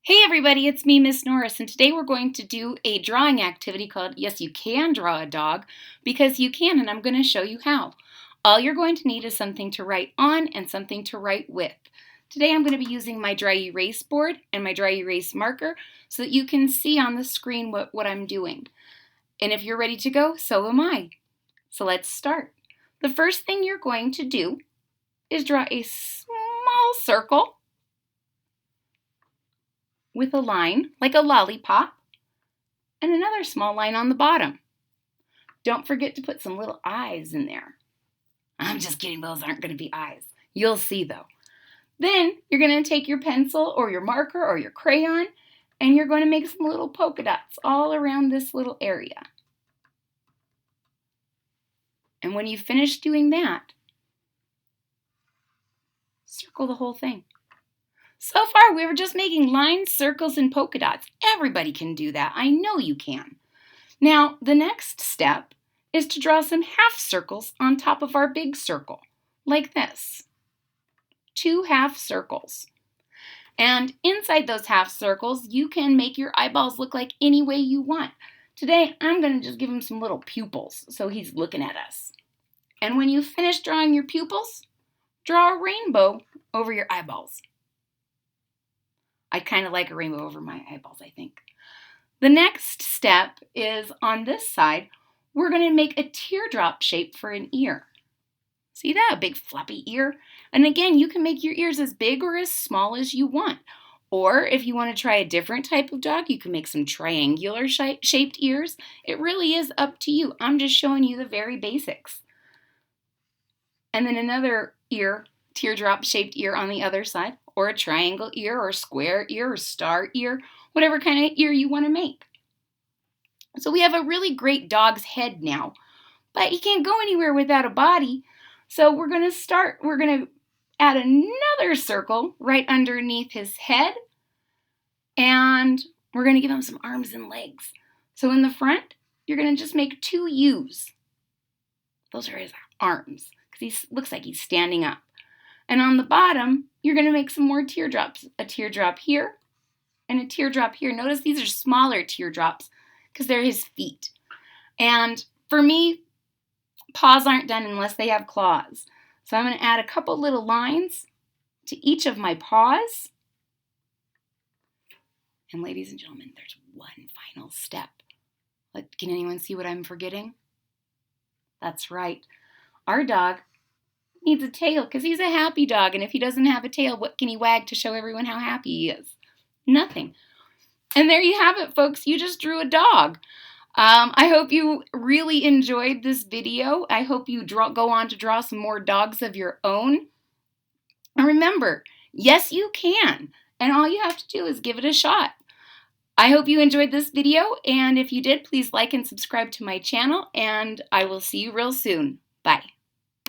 Hey everybody, it's me, Miss Norris, and today we're going to do a drawing activity called Yes You Can Draw a Dog, because you can, and I'm going to show you how. All you're going to need is something to write on and something to write with. Today I'm going to be using my dry erase board and my dry erase marker so that you can see on the screen what I'm doing. And if you're ready to go, so am I. So let's start. The first thing you're going to do is draw a small circle with a line, like a lollipop, and another small line on the bottom. Don't forget to put some little eyes in there. I'm just kidding, those aren't going to be eyes. You'll see though. Then you're going to take your pencil or your marker or your crayon and you're going to make some little polka dots all around this little area. And when you finish doing that, circle the whole thing. So far, we were just making lines, circles, and polka dots. Everybody can do that. I know you can. Now, the next step is to draw some half circles on top of our big circle, like this. 2 half circles. And inside those half circles, you can make your eyeballs look like any way you want. Today, I'm going to just give him some little pupils, so he's looking at us. And when you finish drawing your pupils, draw a rainbow over your eyeballs. I kind of like a rainbow over my eyeballs, I think. The next step is on this side, we're going to make a teardrop shape for an ear. See that? A big floppy ear. And again, you can make your ears as big or as small as you want. Or if you want to try a different type of dog, you can make some triangular shaped ears. It really is up to you. I'm just showing you the very basics. And then another ear, teardrop shaped ear on the other side, or a triangle ear, or square ear, or star ear, whatever kind of ear you want to make. So we have a really great dog's head now, but he can't go anywhere without a body. So we're going to add another circle right underneath his head, and we're going to give him some arms and legs. So in the front, you're going to just make 2 U's. Those are his arms, because he looks like he's standing up. And on the bottom, you're going to make some more teardrops. A teardrop here and a teardrop here. Notice these are smaller teardrops because they're his feet. And for me, paws aren't done unless they have claws. So I'm going to add a couple little lines to each of my paws. And ladies and gentlemen, there's one final step. Can anyone see what I'm forgetting? That's right. Our dog needs a tail because he's a happy dog, and if he doesn't have a tail, what can he wag to show everyone how happy he is? Nothing. And there you have it, folks. You just drew a dog. I hope you really enjoyed this video. I hope you go on to draw some more dogs of your own. And remember, yes, you can. And all you have to do is give it a shot. I hope you enjoyed this video, and if you did, please like and subscribe to my channel, and I will see you real soon. Bye.